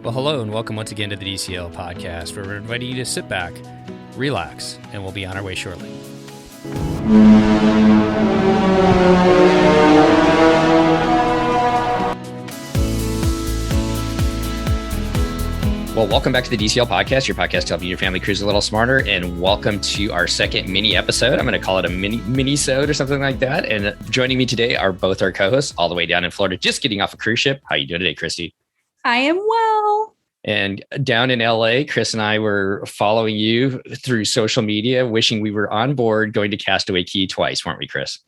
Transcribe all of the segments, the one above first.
Well, hello and welcome once again to the DCL podcast, where we're inviting you to sit back, relax, and we'll be on our way shortly. Well, welcome back to the DCL podcast, your podcast helping your family cruise a little smarter, and welcome to our second mini episode. I'm going to call it a mini-sode or something like that. And joining me today are both our co-hosts all the way down in Florida, just getting off a cruise ship. How are you doing today, Christy? I am well. And down in LA, Chris and I were following you through social media, wishing we were on board going to Castaway Cay twice, weren't we, Chris?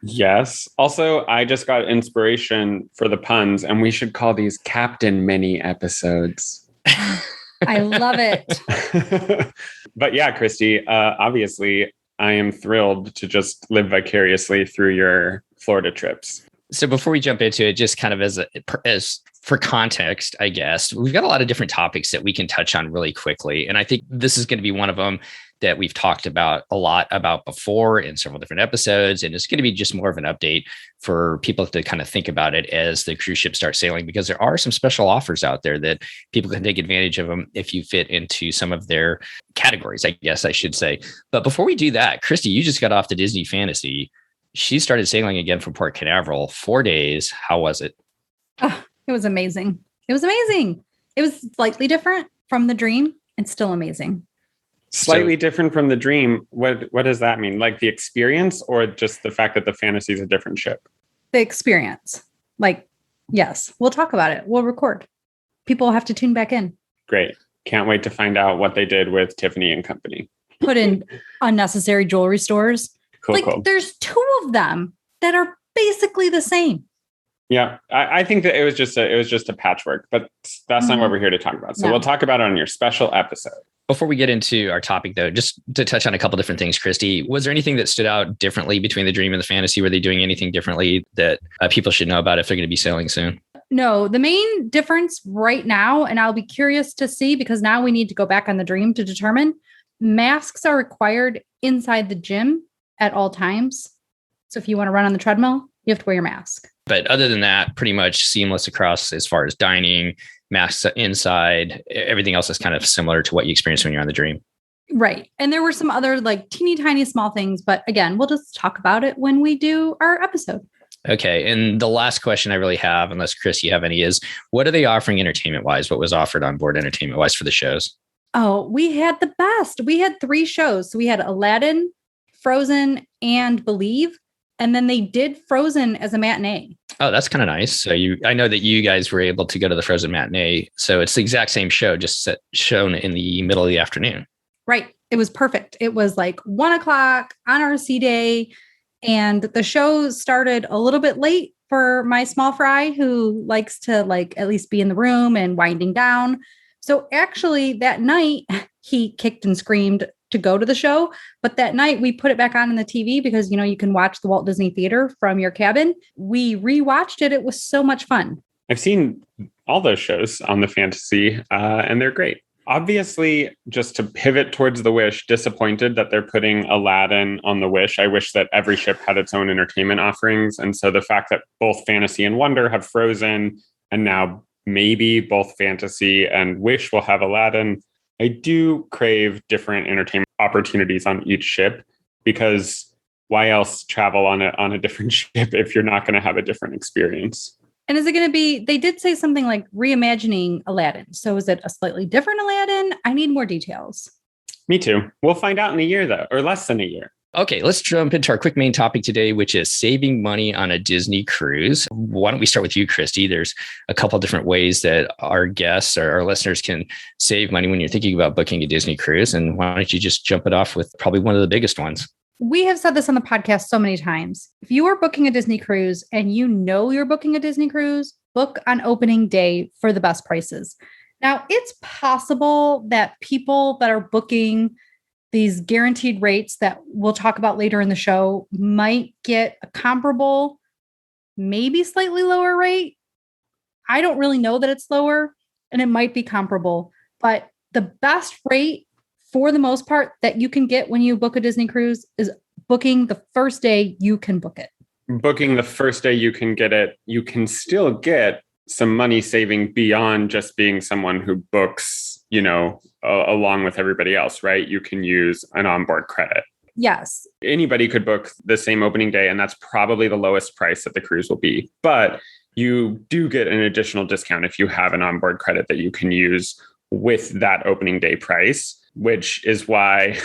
Yes. Also, I just got inspiration for the puns, and we should call these Captain Mini episodes. I love it. But yeah, Christy, obviously, I am thrilled to just live vicariously through your Florida trips. So before we jump into it, just kind of as for context, I guess, we've got a lot of different topics that we can touch on really quickly. And I think this is going to be one of them that we've talked about a lot about before in several different episodes. And it's going to be just more of an update for people to kind of think about it as the cruise ship starts sailing, because there are some special offers out there that people can take advantage of them if you fit into some of their categories, I guess I should say. But before we do that, Christy, you just got off the Disney Fantasy. She started sailing again from Port Canaveral, 4 days. How was it? Oh, it was amazing. It was amazing. It was slightly different from the Dream and still amazing. Slightly different from the Dream. What does that mean? Like the experience, or just the fact that the Fantasy is a different ship? The experience. Like, yes, we'll talk about it. We'll record. People will have to tune back in. Great. Can't wait to find out what they did with Tiffany and Company. Put in unnecessary jewelry stores. Cool. There's two of them that are basically the same. Yeah, I think that it was just a patchwork, but that's not what we're here to talk about. So We'll talk about it on your special episode. Before we get into our topic, though, just to touch on a couple different things, Christy, was there anything that stood out differently between the Dream and the Fantasy? Were they doing anything differently that people should know about if they're going to be sailing soon? No, the main difference right now, and I'll be curious to see, because now we need to go back on the Dream to determine, masks are required inside the gym at all times. So if you want to run on the treadmill, you have to wear your mask. But other than that, pretty much seamless across as far as dining, masks inside, everything else is kind of similar to what you experience when you're on the Dream. Right. And there were some other like teeny tiny small things, but again, we'll just talk about it when we do our episode. Okay. And the last question I really have, unless Chris, you have any, is what are they offering entertainment wise? What was offered on board entertainment wise for the shows? Oh, we had the best. We had 3 shows. So we had Aladdin, Frozen, and Believe. And then they did Frozen as a matinee. Oh, that's kind of nice. So I know that you guys were able to go to the Frozen matinee. So it's the exact same show, just shown in the middle of the afternoon. Right. It was perfect. It was like 1:00 on RC day. And the show started a little bit late for my small fry, who likes to like at least be in the room and winding down. So actually that night he kicked and screamed to go to the show. But that night we put it back on the TV because, you can watch the Walt Disney Theater from your cabin. We rewatched it. It was so much fun. I've seen all those shows on the Fantasy and they're great. Obviously, just to pivot towards the Wish, disappointed that they're putting Aladdin on the Wish. I wish that every ship had its own entertainment offerings. And so the fact that both Fantasy and Wonder have Frozen, and now maybe both Fantasy and Wish will have Aladdin, I do crave different entertainment opportunities on each ship, because why else travel on a different ship if you're not going to have a different experience? And is it going to be, they did say something like reimagining Aladdin. So is it a slightly different Aladdin? I need more details. Me too. We'll find out in a year though, or less than a year. Okay, let's jump into our quick main topic today, which is saving money on a Disney cruise. Why don't we start with you, Christy? There's a couple of different ways that our guests or our listeners can save money when you're thinking about booking a Disney cruise. And why don't you just jump it off with probably one of the biggest ones? We have said this on the podcast so many times. If you are booking a Disney cruise and you know you're booking a Disney cruise, book on opening day for the best prices. Now, it's possible that people that are booking these guaranteed rates that we'll talk about later in the show might get a comparable, maybe slightly lower rate. I don't really know that it's lower, and it might be comparable, but the best rate for the most part that you can get when you book a Disney cruise is booking the first day you can book it. Booking the first day you can get it, you can still get some money saving beyond just being someone who books, along with everybody else, right? You can use an onboard credit. Yes. Anybody could book the same opening day, and that's probably the lowest price that the cruise will be. But you do get an additional discount if you have an onboard credit that you can use with that opening day price, which is why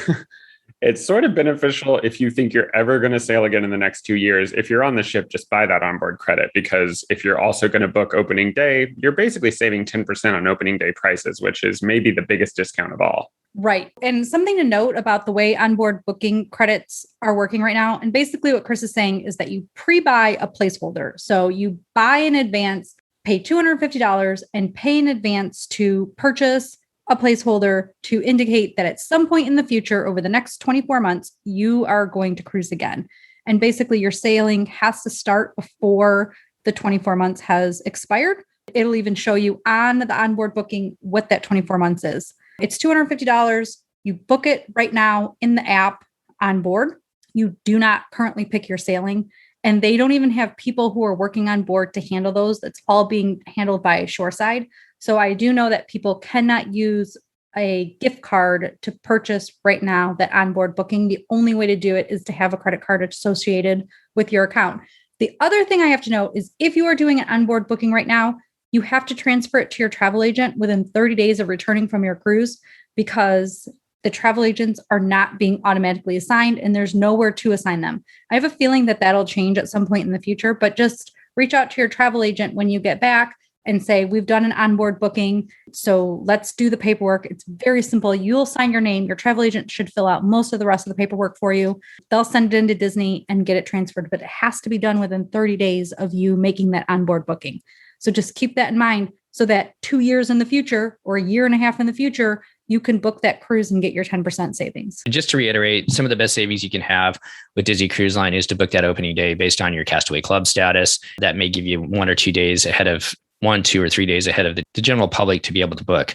it's sort of beneficial if you think you're ever going to sail again in the next 2 years. If you're on the ship, just buy that onboard credit, because if you're also going to book opening day, you're basically saving 10% on opening day prices, which is maybe the biggest discount of all. Right. And something to note about the way onboard booking credits are working right now. And basically what Chris is saying is that you pre-buy a placeholder. So you buy in advance, pay $250 and pay in advance to purchase a placeholder to indicate that at some point in the future, over the next 24 months, you are going to cruise again. And basically your sailing has to start before the 24 months has expired. It'll even show you on the onboard booking what that 24 months is. It's $250. You book it right now in the app on board. You do not currently pick your sailing, and they don't even have people who are working on board to handle those. That's all being handled by shoreside. So I do know that people cannot use a gift card to purchase right now that onboard booking. The only way to do it is to have a credit card associated with your account. The other thing I have to note is if you are doing an onboard booking right now, you have to transfer it to your travel agent within 30 days of returning from your cruise, because the travel agents are not being automatically assigned and there's nowhere to assign them. I have a feeling that that'll change at some point in the future, but just reach out to your travel agent when you get back and say, we've done an onboard booking, so let's do the paperwork. It's very simple. You'll sign your name. Your travel agent should fill out most of the rest of the paperwork for you. They'll send it into Disney and get it transferred, but it has to be done within 30 days of you making that onboard booking. So just keep that in mind so that 2 years in the future or a year and a half in the future, you can book that cruise and get your 10% savings. Just to reiterate, some of the best savings you can have with Disney Cruise Line is to book that opening day based on your Castaway Club status. That may give you 1 or 2 days ahead of 1, 2, or 3 days ahead of the general public to be able to book.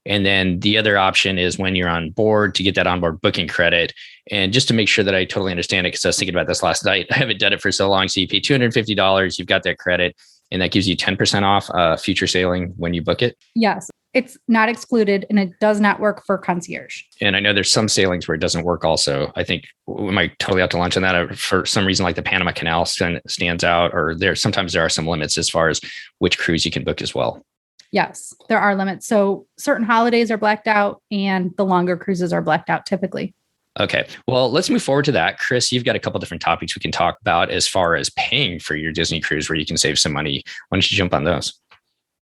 And then the other option is when you're on board to get that onboard booking credit. And just to make sure that I totally understand it, because I was thinking about this last night, I haven't done it for so long. So you pay $250, you've got that credit, and that gives you 10% off future sailing when you book it. Yes, it's not excluded and it does not work for concierge. And I know there's some sailings where it doesn't work also. I think we might totally have to lunch on that. For some reason, like the Panama Canal stands out, or sometimes there are some limits as far as which cruise you can book as well. Yes, there are limits. So certain holidays are blacked out and the longer cruises are blacked out typically. Okay. Well, let's move forward to that. Chris, you've got a couple different topics we can talk about as far as paying for your Disney cruise where you can save some money. Why don't you jump on those?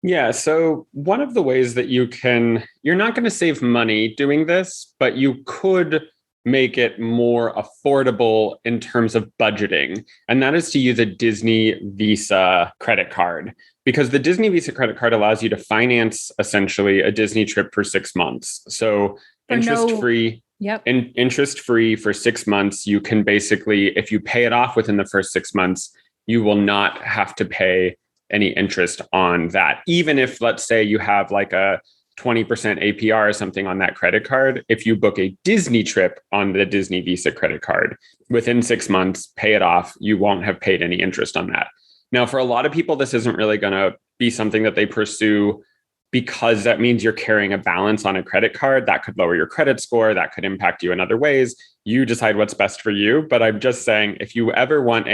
Yeah. So one of the ways that you're not going to save money doing this, but you could make it more affordable in terms of budgeting. And that is to use a Disney Visa credit card, because the Disney Visa credit card allows you to finance essentially a Disney trip for 6 months. So interest-free. Yep. Interest-free for 6 months. You can basically, if you pay it off within the first 6 months, you will not have to pay any interest on that. Even if, let's say, you have like a 20% APR or something on that credit card, if you book a Disney trip on the Disney Visa credit card, within 6 months, pay it off, you won't have paid any interest on that. Now, for a lot of people, this isn't really going to be something that they pursue, because that means you're carrying a balance on a credit card. That could lower your credit score. That could impact you in other ways. You decide what's best for you. But I'm just saying, if you ever want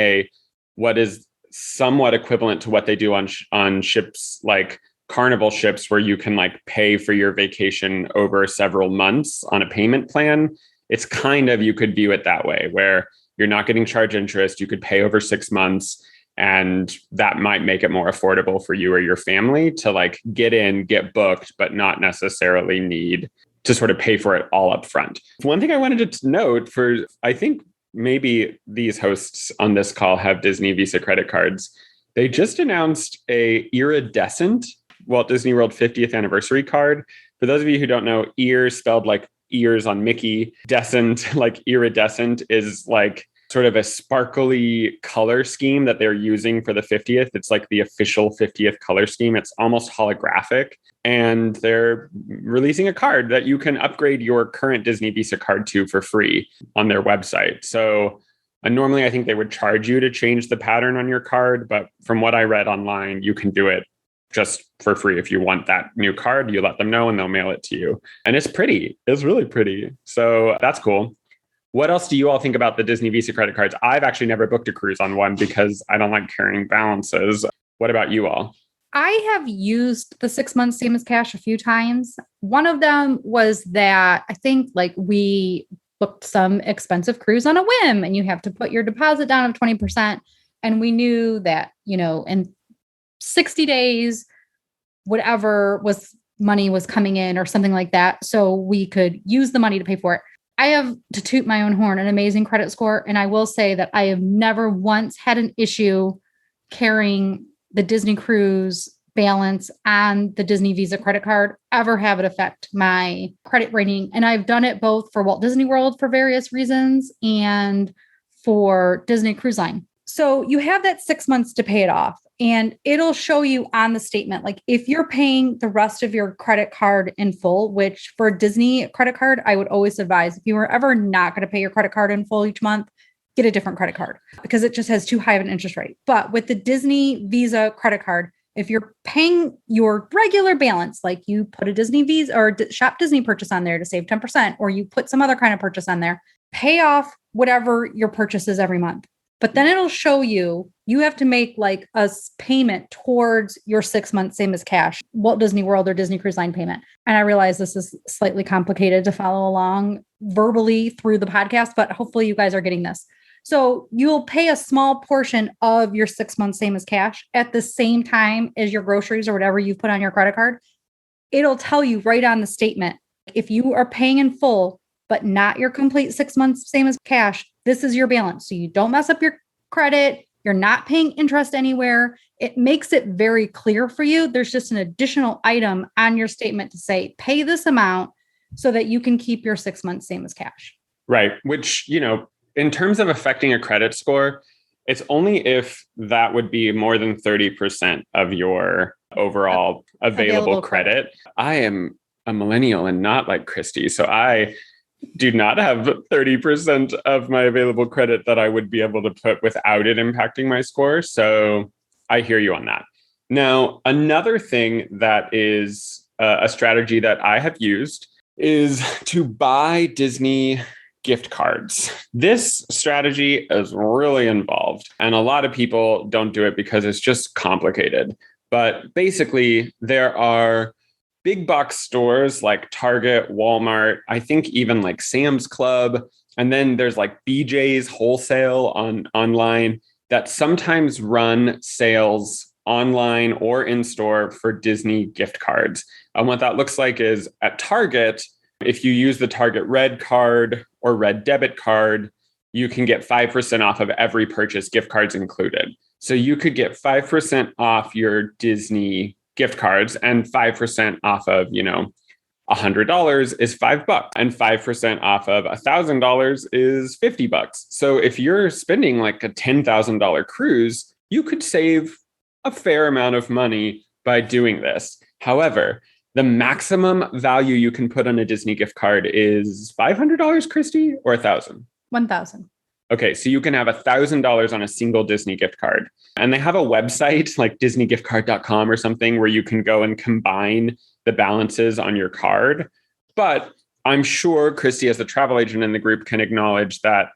what is somewhat equivalent to what they do on ships like Carnival ships, where you can like pay for your vacation over several months on a payment plan, it's kind of, you could view it that way, where you're not getting charged interest. You could pay over 6 months. And that might make it more affordable for you or your family to like get booked, but not necessarily need to sort of pay for it all up front. One thing I wanted to note I think maybe these hosts on this call have Disney Visa credit cards. They just announced a iridescent Walt Disney World 50th anniversary card. For those of you who don't know, ear spelled like ears on Mickey, descent, like iridescent, is like sort of a sparkly color scheme that they're using for the 50th. It's like the official 50th color scheme. It's almost holographic. And they're releasing a card that you can upgrade your current Disney Visa card to for free on their website. So normally I think they would charge you to change the pattern on your card, but from what I read online, you can do it just for free. If you want that new card, you let them know and they'll mail it to you. And it's pretty. It's really pretty. So that's cool. What else do you all think about the Disney Visa credit cards? I've actually never booked a cruise on one because I don't like carrying balances. What about you all? I have used the 6 months same as cash a few times. One of them was that I think like we booked some expensive cruise on a whim and you have to put your deposit down of 20%. And we knew that, in 60 days, whatever money was coming in or something like that. So we could use the money to pay for it. I have, to toot my own horn, an amazing credit score. And I will say that I have never once had an issue carrying the Disney cruise balance on the Disney Visa credit card, ever have it affect my credit rating. And I've done it both for Walt Disney World for various reasons and for Disney Cruise Line. So you have that 6 months to pay it off, and it'll show you on the statement, like if you're paying the rest of your credit card in full, which for a Disney credit card, I would always advise if you were ever not going to pay your credit card in full each month, get a different credit card because it just has too high of an interest rate. But with the Disney Visa credit card, if you're paying your regular balance, like you put a Disney Visa or Shop Disney purchase on there to save 10%, or you put some other kind of purchase on there, pay off whatever your purchase is every month. But then it'll show you have to make like a payment towards your 6 months, same as cash, Walt Disney World or Disney Cruise Line payment. And I realize this is slightly complicated to follow along verbally through the podcast, but hopefully you guys are getting this. So you'll pay a small portion of your 6 months, same as cash at the same time as your groceries or whatever you put on your credit card. It'll tell you right on the statement, if you are paying in full, but not your complete 6 months, same as cash, this is your balance. So you don't mess up your credit. You're not paying interest anywhere. It makes it very clear for you. There's just an additional item on your statement to say, pay this amount so that you can keep your 6 months, same as cash. Right. Which, in terms of affecting a credit score, it's only if that would be more than 30% of your overall available credit. I am a millennial and not like Christy. So I do not have 30% of my available credit that I would be able to put without it impacting my score. So I hear you on that. Now, another thing that is a strategy that I have used is to buy Disney gift cards. This strategy is really involved, and a lot of people don't do it because it's just complicated. But basically, there are big box stores like Target, Walmart, I think even like Sam's Club, and then there's like BJ's Wholesale online that sometimes run sales online or in store for Disney gift cards. And what that looks like is at Target, if you use the Target Red card or Red debit card, you can get 5% off of every purchase, gift cards included. So you could get 5% off your Disney gift cards, and 5% off of, $100 is $5, and 5% off of $1,000 is $50. So if you're spending like a $10,000 cruise, you could save a fair amount of money by doing this. However, the maximum value you can put on a Disney gift card is $500, Christy, or $1,000? $1,000. Okay, so you can have $1,000 on a single Disney gift card. And they have a website like disneygiftcard.com or something where you can go and combine the balances on your card. But I'm sure Christy, as the travel agent in the group, can acknowledge that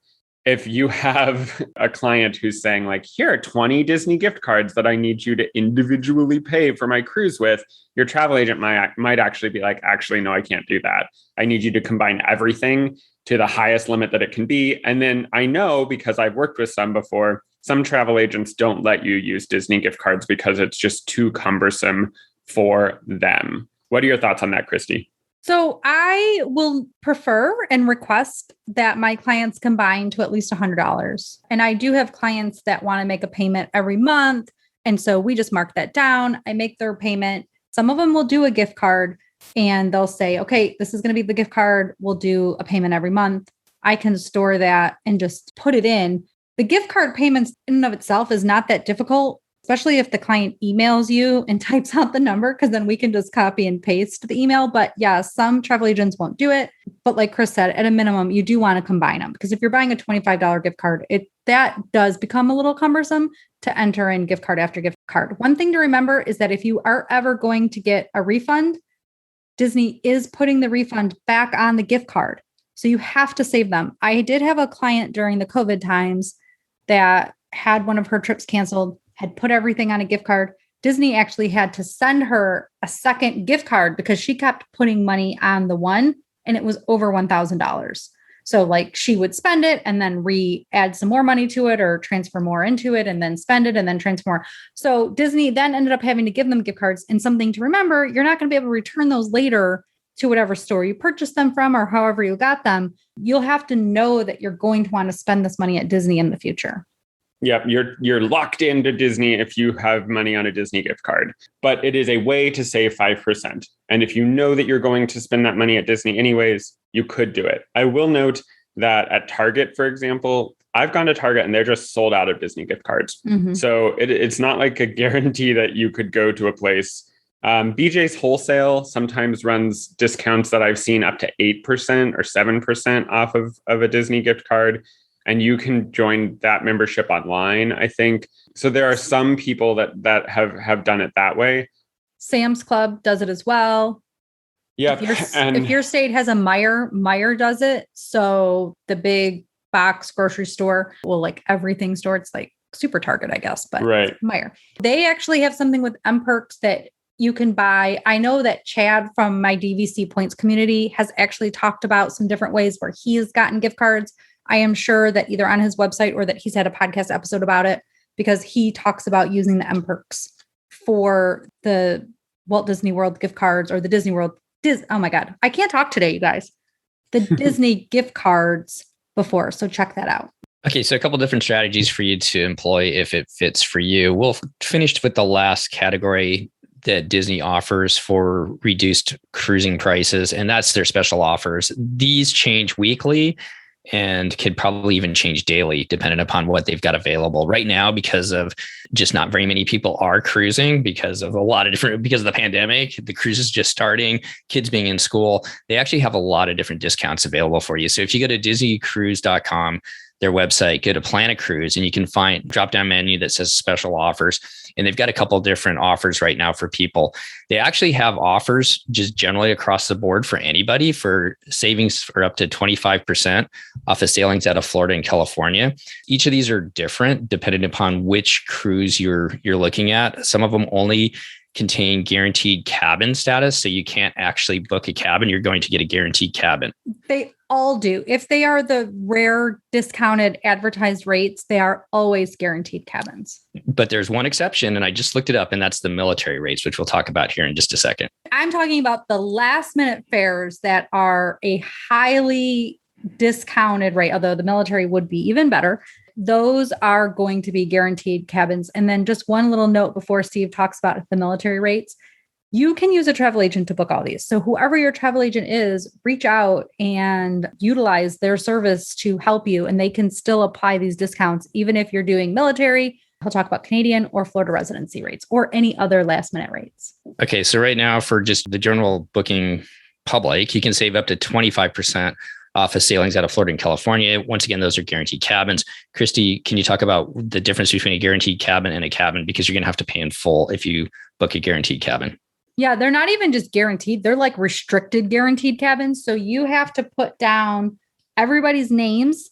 if you have a client who's saying like, here are 20 Disney gift cards that I need you to individually pay for my cruise with, your travel agent might actually be like, actually, no, I can't do that. I need you to combine everything to the highest limit that it can be. And then I know, because I've worked with some before, some travel agents don't let you use Disney gift cards because it's just too cumbersome for them. What are your thoughts on that, Christy? So I will prefer and request that my clients combine to at least $100. And I do have clients that want to make a payment every month. And so we just mark that down. I make their payment. Some of them will do a gift card and they'll say, okay, this is going to be the gift card. We'll do a payment every month. I can store that and just put it in. The gift card payments in and of itself is not that difficult. especially if the client emails you and types out the number, because then we can just copy and paste the email. But yeah, some travel agents won't do it. But like Chris said, at a minimum, you do want to combine them, because if you're buying a $25 gift card, that does become a little cumbersome to enter in gift card after gift card. One thing to remember is that if you are ever going to get a refund, Disney is putting the refund back on the gift card. So you have to save them. I did have a client during the COVID times that had one of her trips canceled, had put everything on a gift card. Disney actually had to send her a second gift card because she kept putting money on the one and it was over $1,000. So like she would spend it and then add some more money to it or transfer more into it and then spend it and then transfer more. So Disney then ended up having to give them gift cards. And something to remember, you're not going to be able to return those later to whatever store you purchased them from or however you got them. You'll have to know that you're going to want to spend this money at Disney in the future. Yep, you're locked into Disney if you have money on a Disney gift card. But it is a way to save 5%. And if you know that you're going to spend that money at Disney anyways, you could do it. I will note that at Target, for example, I've gone to Target and they're just sold out of Disney gift cards. Mm-hmm. So it's not like a guarantee that you could go to a place. BJ's Wholesale sometimes runs discounts that I've seen up to 8% or 7% off of a Disney gift card. And you can join that membership online, I think. So there are some people that have done it that way. Sam's Club does it as well. Yeah. If your state has a Meijer does it. So the big box grocery store, well, like everything store, it's like Super Target, I guess, but right. Meijer. They actually have something with M-Perks that you can buy. I know that Chad from my DVC Points community has actually talked about some different ways where he has gotten gift cards. I am sure that either on his website or that he's had a podcast episode about it, because he talks about using the M-Perks for the Walt Disney World gift cards or the Disney World. Oh my God, I can't talk today, you guys. The Disney gift cards before. So check that out. Okay, so a couple different strategies for you to employ if it fits for you. We'll finish with the last category that Disney offers for reduced cruising prices, and that's their special offers. These change weekly and could probably even change daily, depending upon what they've got available right now, because of just not very many people are cruising because of the pandemic, the cruise is just starting, kids being in school. They actually have a lot of different discounts available for you. So if you go to disneycruise.com, their website, go to Plan a Cruise, and you can find drop-down menu that says special offers. And they've got a couple of different offers right now for people. They actually have offers just generally across the board for anybody for savings for up to 25% off of sailings out of Florida and California. Each of these are different depending upon which cruise you're looking at. Some of them only contain guaranteed cabin status. So you can't actually book a cabin. You're going to get a guaranteed cabin. They all do. If they are the rare discounted advertised rates, they are always guaranteed cabins. But there's one exception, and I just looked it up, and that's the military rates, which we'll talk about here in just a second. I'm talking about the last minute fares that are a highly discounted rate, although the military would be even better. Those are going to be guaranteed cabins. And then just one little note before Steve talks about the military rates. You can use a travel agent to book all these. So whoever your travel agent is, reach out and utilize their service to help you. And they can still apply these discounts, even if you're doing military. He'll talk about Canadian or Florida residency rates or any other last minute rates. Okay. So right now for just the general booking public, you can save up to 25% off of sailings out of Florida and California. Once again, those are guaranteed cabins. Christy, can you talk about the difference between a guaranteed cabin and a cabin? Because you're going to have to pay in full if you book a guaranteed cabin. Yeah, they're not even just guaranteed. They're like restricted guaranteed cabins. So you have to put down everybody's names.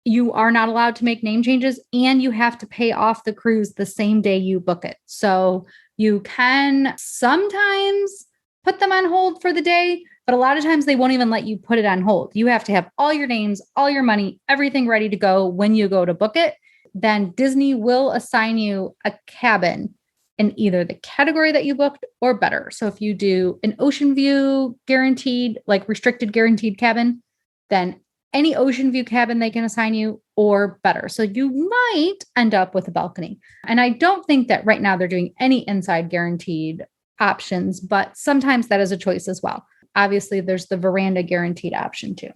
You are not allowed to make name changes, and you have to pay off the cruise the same day you book it. So you can sometimes put them on hold for the day, but a lot of times they won't even let you put it on hold. You have to have all your names, all your money, everything ready to go when you go to book it. Then Disney will assign you a cabin in either the category that you booked or better. So if you do an ocean view guaranteed, like restricted guaranteed cabin, then any ocean view cabin they can assign you or better. So you might end up with a balcony. And I don't think that right now they're doing any inside guaranteed options, but sometimes that is a choice as well. Obviously, there's the veranda guaranteed option too.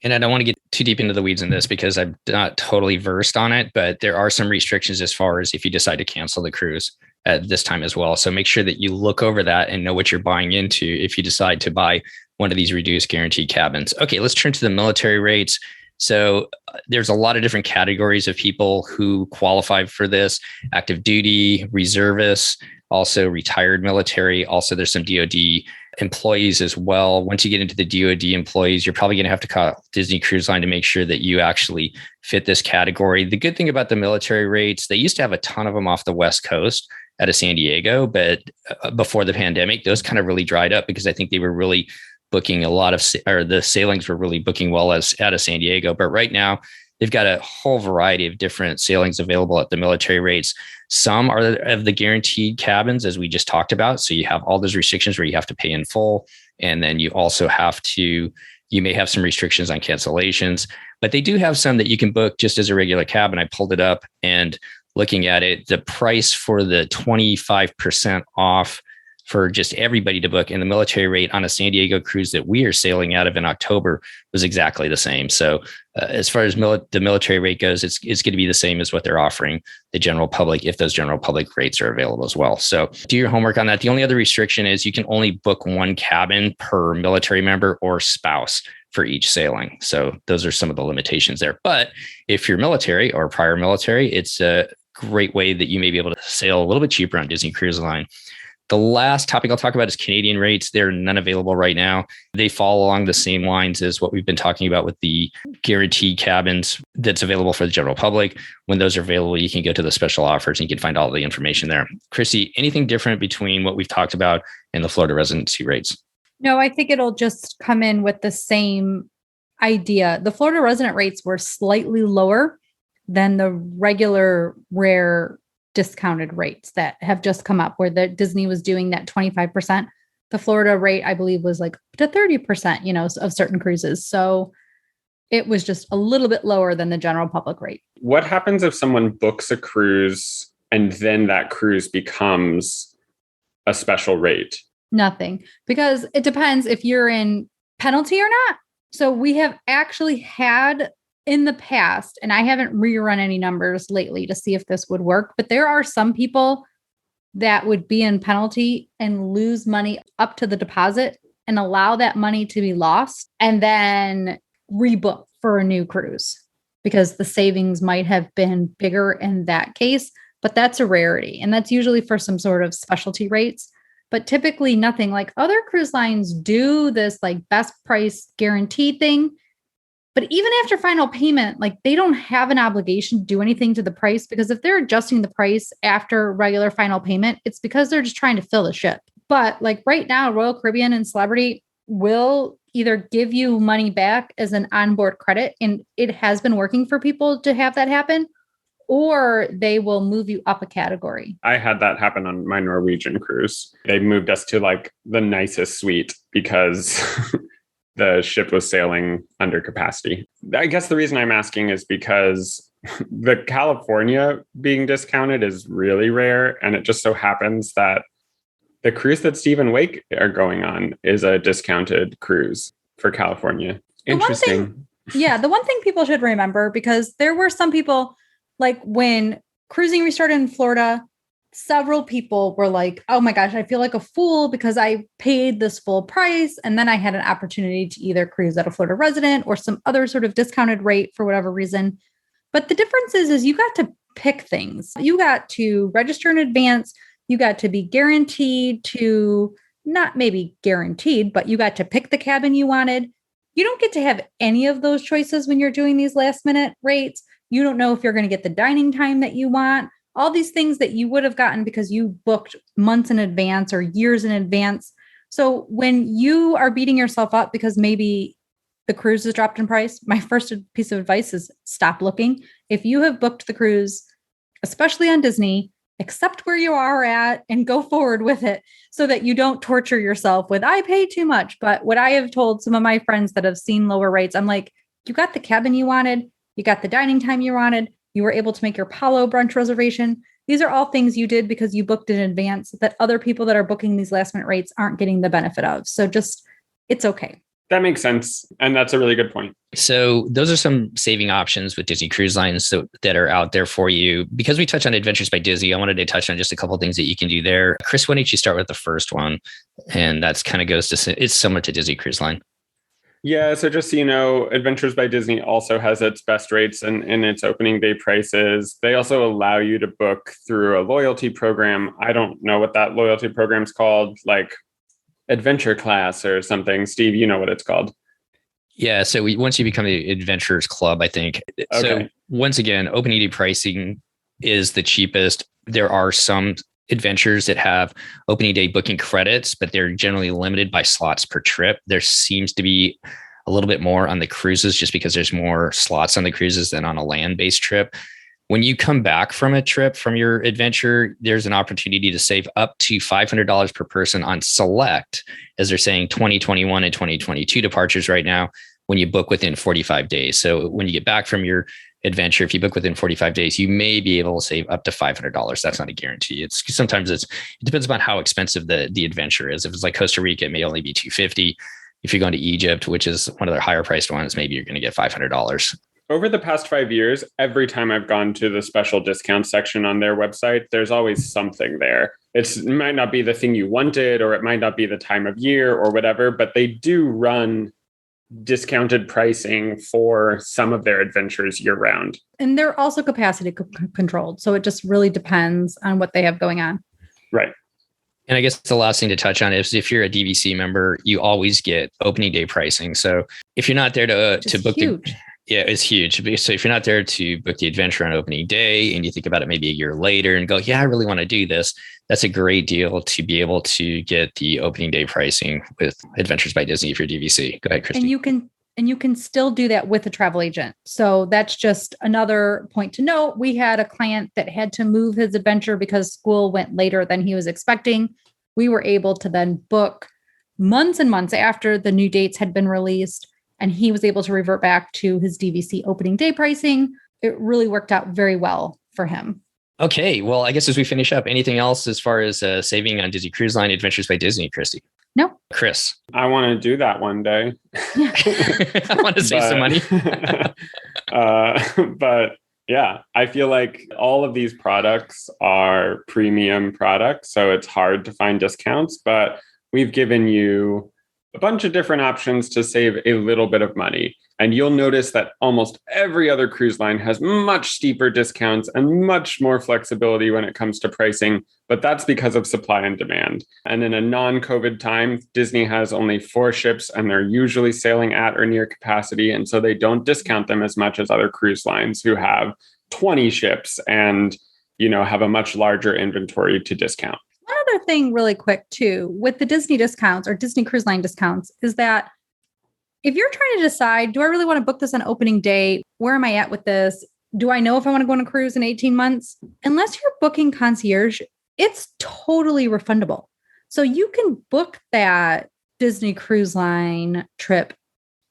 And I don't want to get too deep into the weeds in this because I'm not totally versed on it, but there are some restrictions as far as if you decide to cancel the cruise at this time as well. So make sure that you look over that and know what you're buying into if you decide to buy one of these reduced guaranteed cabins. Okay, let's turn to the military rates. So there's a lot of different categories of people who qualify for this: active duty, reservists, also retired military. Also, there's some DoD employees as well. Once you get into the DoD employees, you're probably going to have to call Disney Cruise Line to make sure that you actually fit this category. The good thing about the military rates, they used to have a ton of them off the West Coast out of San Diego, but before the pandemic, those kind of really dried up because I think they were really booking a lot of, or the sailings were really booking well as out of San Diego. But right now, they've got a whole variety of different sailings available at the military rates. Some are of the guaranteed cabins, as we just talked about. So you have all those restrictions where you have to pay in full. And then you also have to, you may have some restrictions on cancellations, but they do have some that you can book just as a regular cabin. I pulled it up and looking at it, the price for the 25% off for just everybody to book in the military rate on a San Diego cruise that we are sailing out of in October was exactly the same. So as far as the military rate goes, it's going to be the same as what they're offering the general public if those general public rates are available as well. So do your homework on that. The only other restriction is you can only book one cabin per military member or spouse for each sailing. So those are some of the limitations there. But if you're military or prior military, it's a great way that you may be able to sail a little bit cheaper on Disney Cruise Line. The last topic I'll talk about is Canadian rates. There are none available right now. They fall along the same lines as what we've been talking about with the guaranteed cabins that's available for the general public. When those are available, you can go to the special offers and you can find all the information there. Chrissy, anything different between what we've talked about and the Florida residency rates? No, I think it'll just come in with the same idea. The Florida resident rates were slightly lower than the regular rare discounted rates that have just come up where the Disney was doing that 25%. The Florida rate, I believe, was like to 30%, of certain cruises. So it was just a little bit lower than the general public rate. What happens if someone books a cruise and then that cruise becomes a special rate? Nothing, because it depends if you're in penalty or not. So we have actually had in the past, and I haven't rerun any numbers lately to see if this would work, but there are some people that would be in penalty and lose money up to the deposit and allow that money to be lost and then rebook for a new cruise because the savings might have been bigger in that case, but that's a rarity. And that's usually for some sort of specialty rates, but typically nothing. Like other cruise lines do this like best price guarantee thing. But even after final payment, like they don't have an obligation to do anything to the price because if they're adjusting the price after regular final payment, it's because they're just trying to fill the ship. But like right now, Royal Caribbean and Celebrity will either give you money back as an onboard credit, and it has been working for people to have that happen, or they will move you up a category. I had that happen on my Norwegian cruise. They moved us to like the nicest suite because the ship was sailing under capacity. I guess the reason I'm asking is because the California being discounted is really rare. And it just so happens that the cruise that Steve and Wake are going on is a discounted cruise for California. Interesting. The one thing people should remember, because there were some people like when cruising restarted in Florida, several people were like, oh my gosh, I feel like a fool because I paid this full price. And then I had an opportunity to either cruise at a Florida resident or some other sort of discounted rate for whatever reason. But the difference is you got to pick things. You got to register in advance. You got to be guaranteed to, not maybe guaranteed, but you got to pick the cabin you wanted. You don't get to have any of those choices when you're doing these last minute rates. You don't know if you're going to get the dining time that you want. All these things that you would have gotten because you booked months in advance or years in advance. So when you are beating yourself up because maybe the cruise has dropped in price, my first piece of advice is stop looking. If you have booked the cruise, especially on Disney, accept where you are at and go forward with it so that you don't torture yourself with, I paid too much. But what I have told some of my friends that have seen lower rates, I'm like, you got the cabin you wanted, you got the dining time you wanted, you were able to make your Palo brunch reservation. These are all things you did because you booked in advance that other people that are booking these last minute rates aren't getting the benefit of. So just, it's okay. That makes sense. And that's a really good point. So those are some saving options with Disney Cruise Lines that are out there for you. Because we touched on Adventures by Disney, I wanted to touch on just a couple of things that you can do there. Chris, why don't you start with the first one? And that's kind of it's similar to Disney Cruise Line. Yeah, so just so you know, Adventures by Disney also has its best rates and its opening day prices. They also allow you to book through a loyalty program. I don't know what that loyalty program's called, like Adventure Class or something. Steve, you know what it's called. Yeah, so once you become the Adventurers Club, I think. Okay. So once again, opening day pricing is the cheapest. There are some adventures that have opening day booking credits, but they're generally limited by slots per trip. There seems to be a little bit more on the cruises just because there's more slots on the cruises than on a land-based trip. When you come back from a trip from your adventure, there's an opportunity to save up to $500 per person on select, as they're saying 2021 and 2022 departures right now, when you book within 45 days. So when you get back from your adventure, if you book within 45 days, you may be able to save up to $500. That's not a guarantee. It depends upon how expensive the adventure is. If it's like Costa Rica, it may only be $250. If you're going to Egypt, which is one of their higher priced ones, maybe you're going to get $500. Over the past 5 years, every time I've gone to the special discount section on their website, there's always something there. It might not be the thing you wanted, or it might not be the time of year or whatever, but they do run discounted pricing for some of their adventures year round. And they're also capacity controlled. So it just really depends on what they have going on. Right. And I guess the last thing to touch on is if you're a DVC member, you always get opening day pricing. So if you're not there to book it's huge. So if you're not there to book the adventure on opening day and you think about it maybe a year later and go, yeah, I really want to do this, that's a great deal to be able to get the opening day pricing with Adventures by Disney if you're DVC. Go ahead, Christy. And you can still do that with a travel agent. So that's just another point to note. We had a client that had to move his adventure because school went later than he was expecting. We were able to then book months and months after the new dates had been released, and he was able to revert back to his DVC opening day pricing. It really worked out very well for him. Okay. Well, I guess as we finish up, anything else as far as saving on Disney Cruise Line Adventures by Disney, Christy? No. Chris? I want to do that one day. I want to save some money. But yeah, I feel like all of these products are premium products, so it's hard to find discounts, but we've given you a bunch of different options to save a little bit of money. And you'll notice that almost every other cruise line has much steeper discounts and much more flexibility when it comes to pricing, but that's because of supply and demand. And in a non-COVID time, Disney has only 4 ships and they're usually sailing at or near capacity. And so they don't discount them as much as other cruise lines who have 20 ships and, have a much larger inventory to discount. One other thing really quick too, with the Disney discounts or Disney Cruise Line discounts is that if you're trying to decide, do I really want to book this on opening day? Where am I at with this? Do I know if I want to go on a cruise in 18 months? Unless you're booking concierge, it's totally refundable. So you can book that Disney Cruise Line trip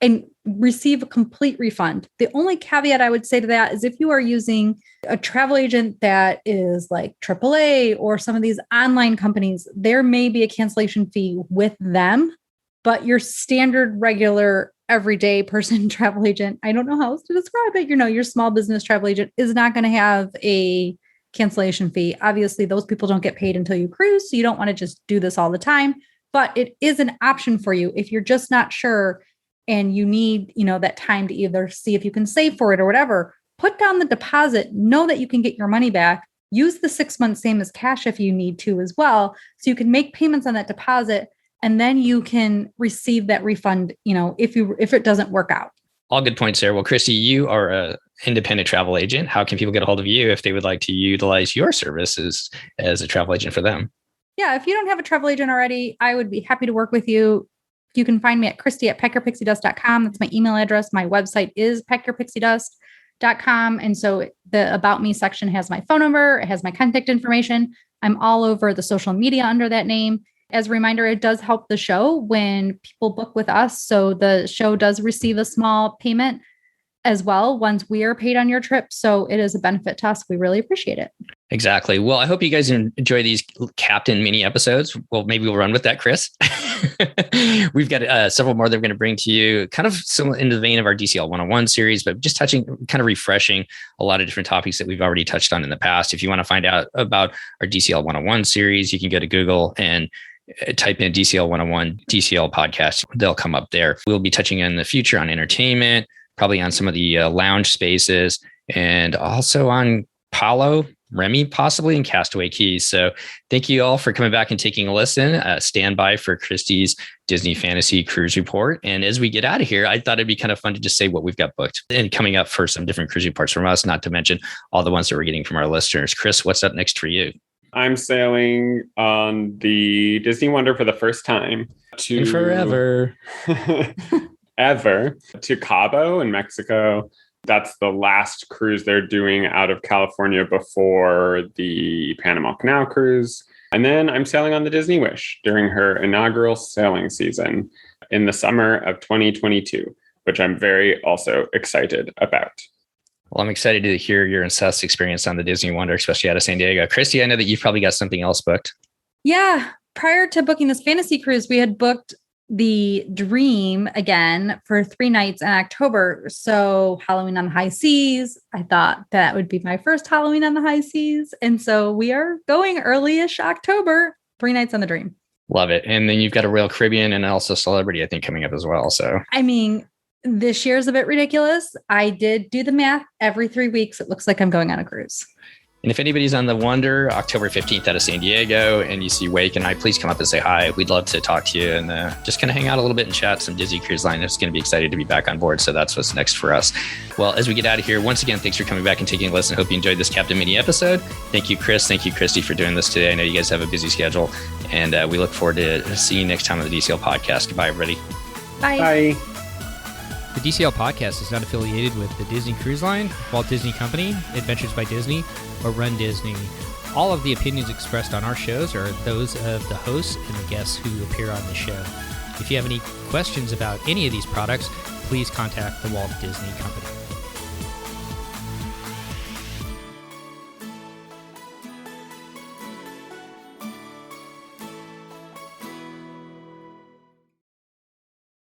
and receive a complete refund. The only caveat I would say to that is if you are using a travel agent that is like AAA or some of these online companies, there may be a cancellation fee with them, but your standard, regular, everyday person travel agent, I don't know how else to describe it, your small business travel agent is not going to have a cancellation fee. Obviously, those people don't get paid until you cruise, so you don't want to just do this all the time, but it is an option for you if you're just not sure and you need, that time to either see if you can save for it or whatever. Put down the deposit, know that you can get your money back. Use the 6 months same as cash if you need to as well. So you can make payments on that deposit and then you can receive that refund, if it doesn't work out. All good points there. Well, Christy, you are an independent travel agent. How can people get a hold of you if they would like to utilize your services as a travel agent for them? Yeah, if you don't have a travel agent already, I would be happy to work with you. You can find me at Christy@packyourpixiedust.com. That's my email address. My website is packyourpixiedust.com. And so the About Me section has my phone number. It has my contact information. I'm all over the social media under that name. As a reminder, it does help the show when people book with us. So the show does receive a small payment as well once we are paid on your trip. So it is a benefit to us. We really appreciate it. Exactly. Well, I hope you guys enjoy these Captain mini episodes. Well, maybe we'll run with that, Chris. We've got several more that we're going to bring to you, kind of similar in the vein of our DCL 101 series, but just touching, kind of refreshing a lot of different topics that we've already touched on in the past. If you want to find out about our DCL 101 series, you can go to Google and type in DCL 101 DCL podcast. They'll come up there. We'll be touching in the future on entertainment, probably on some of the lounge spaces, and also on Palo, Remy, possibly, and Castaway Keys. So thank you all for coming back and taking a listen. Stand by for Christy's Disney Fantasy Cruise Report. And as we get out of here, I thought it'd be kind of fun to just say what we've got booked and coming up for some different cruise reports from us, not to mention all the ones that we're getting from our listeners. Chris, what's up next for you? I'm sailing on the Disney Wonder for the first time and forever. Ever, to Cabo in Mexico. That's the last cruise they're doing out of California before the Panama Canal cruise. And then I'm sailing on the Disney Wish during her inaugural sailing season in the summer of 2022, which I'm very also excited about. Well, I'm excited to hear your and Seth's experience on the Disney Wonder, especially out of San Diego. Christy, I know that you've probably got something else booked. Yeah. Prior to booking this fantasy cruise, we had booked the Dream again for 3 nights in October. So Halloween on the High Seas. I thought that would be my first Halloween on the High Seas. And so we are going early-ish October, 3 nights on the Dream. Love it. And then you've got a Royal Caribbean and also Celebrity, I think, coming up as well. So, I mean, this year is a bit ridiculous. I did do the math. Every 3 weeks, it looks like I'm going on a cruise. And if anybody's on the Wonder, October 15th out of San Diego, and you see Wake and I, please come up and say hi. We'd love to talk to you and just kind of hang out a little bit and chat some Disney Cruise Line. It's going to be excited to be back on board. So that's what's next for us. Well, as we get out of here, once again, thanks for coming back and taking a listen. Hope you enjoyed this Captain Mini episode. Thank you, Chris. Thank you, Christy, for doing this today. I know you guys have a busy schedule, and we look forward to seeing you next time on the DCL podcast. Goodbye, everybody. Bye. Bye. The DCL podcast is not affiliated with the Disney Cruise Line, Walt Disney Company, Adventures by Disney, or Run Disney. All of the opinions expressed on our shows are those of the hosts and the guests who appear on the show. If you have any questions about any of these products, please contact the Walt Disney Company.